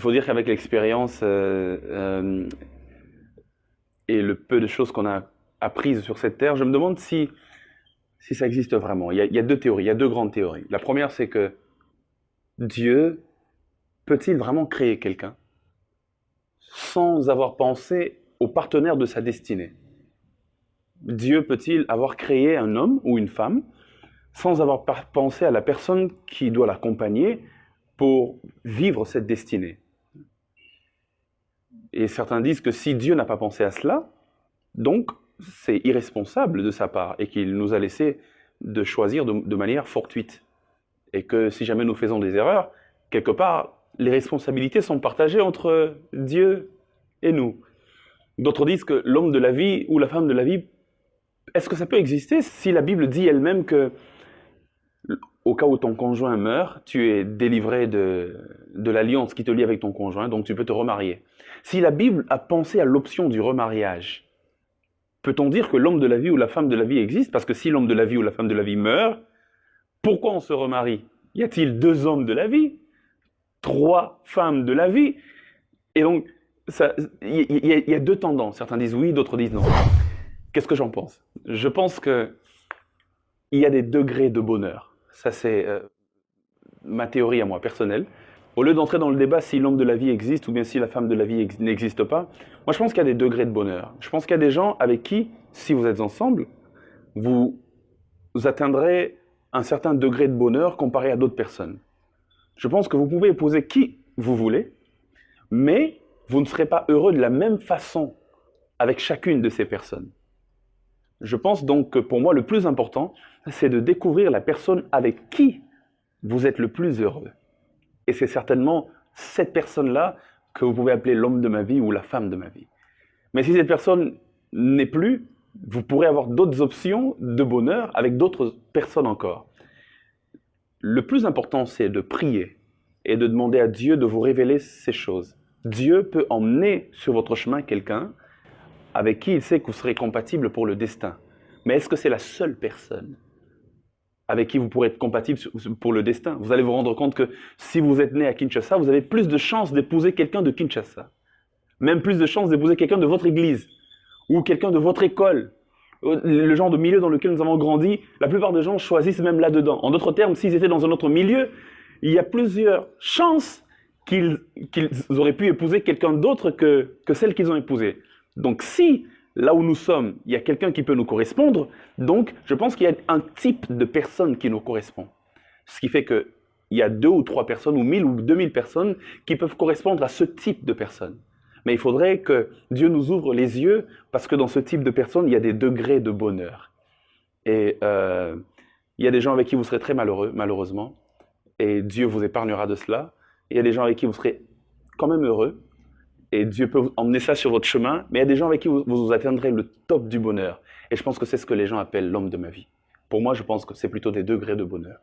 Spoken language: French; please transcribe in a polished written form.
faut dire qu'avec l'expérience et le peu de choses qu'on a apprises sur cette terre, je me demande si ça existe vraiment. Il y a deux théories, il y a deux grandes théories. La première, c'est que Dieu peut-il vraiment créer quelqu'un sans avoir pensé au partenaire de sa destinée? Dieu peut-il avoir créé un homme ou une femme sans avoir pensé à la personne qui doit l'accompagner pour vivre cette destinée? Et certains disent que si Dieu n'a pas pensé à cela, donc c'est irresponsable de sa part et qu'il nous a laissé de choisir de manière fortuite. Et que si jamais nous faisons des erreurs, quelque part, les responsabilités sont partagées entre Dieu et nous. D'autres disent que l'homme de la vie ou la femme de la vie, est-ce que ça peut exister si la Bible dit elle-même que au cas où ton conjoint meurt, tu es délivré de l'alliance qui te lie avec ton conjoint, donc tu peux te remarier. Si la Bible a pensé à l'option du remariage, peut-on dire que l'homme de la vie ou la femme de la vie existe? Parce que si l'homme de la vie ou la femme de la vie meurt, pourquoi on se remarie? Y a-t-il deux hommes de la vie? Trois femmes de la vie? Et donc, il y a deux tendances. Certains disent oui, d'autres disent non. Qu'est-ce que j'en pense? Je pense qu'il y a des degrés de bonheur. Ça, c'est ma théorie à moi, personnelle. Au lieu d'entrer dans le débat si l'homme de la vie existe ou bien si la femme de la vie n'existe pas, moi je pense qu'il y a des degrés de bonheur. Je pense qu'il y a des gens avec qui, si vous êtes ensemble, vous atteindrez un certain degré de bonheur comparé à d'autres personnes. Je pense que vous pouvez épouser qui vous voulez, mais vous ne serez pas heureux de la même façon avec chacune de ces personnes. Je pense donc que pour moi, le plus important, c'est de découvrir la personne avec qui vous êtes le plus heureux. Et c'est certainement cette personne-là que vous pouvez appeler l'homme de ma vie ou la femme de ma vie. Mais si cette personne n'est plus, vous pourrez avoir d'autres options de bonheur avec d'autres personnes encore. Le plus important, c'est de prier et de demander à Dieu de vous révéler ces choses. Dieu peut emmener sur votre chemin quelqu'un avec qui il sait que vous serez compatible pour le destin. Mais est-ce que c'est la seule personne avec qui vous pourrez être compatible pour le destin? Vous allez vous rendre compte que si vous êtes né à Kinshasa, vous avez plus de chances d'épouser quelqu'un de Kinshasa. Même plus de chances d'épouser quelqu'un de votre église ou quelqu'un de votre école. Le genre de milieu dans lequel nous avons grandi, la plupart des gens choisissent même là-dedans. En d'autres termes, s'ils étaient dans un autre milieu, il y a plusieurs chances qu'ils auraient pu épouser quelqu'un d'autre que celle qu'ils ont épousée. Donc si, là où nous sommes, il y a quelqu'un qui peut nous correspondre, donc je pense qu'il y a un type de personne qui nous correspond. Ce qui fait qu'il y a 2 ou 3 personnes, ou 1000 ou 2000 personnes qui peuvent correspondre à ce type de personne. Mais il faudrait que Dieu nous ouvre les yeux, parce que dans ce type de personnes, il y a des degrés de bonheur. Et il y a des gens avec qui vous serez très malheureux, malheureusement, et Dieu vous épargnera de cela. Il y a des gens avec qui vous serez quand même heureux, et Dieu peut emmener ça sur votre chemin, mais il y a des gens avec qui vous atteindrez le top du bonheur. Et je pense que c'est ce que les gens appellent l'homme de ma vie. Pour moi, je pense que c'est plutôt des degrés de bonheur.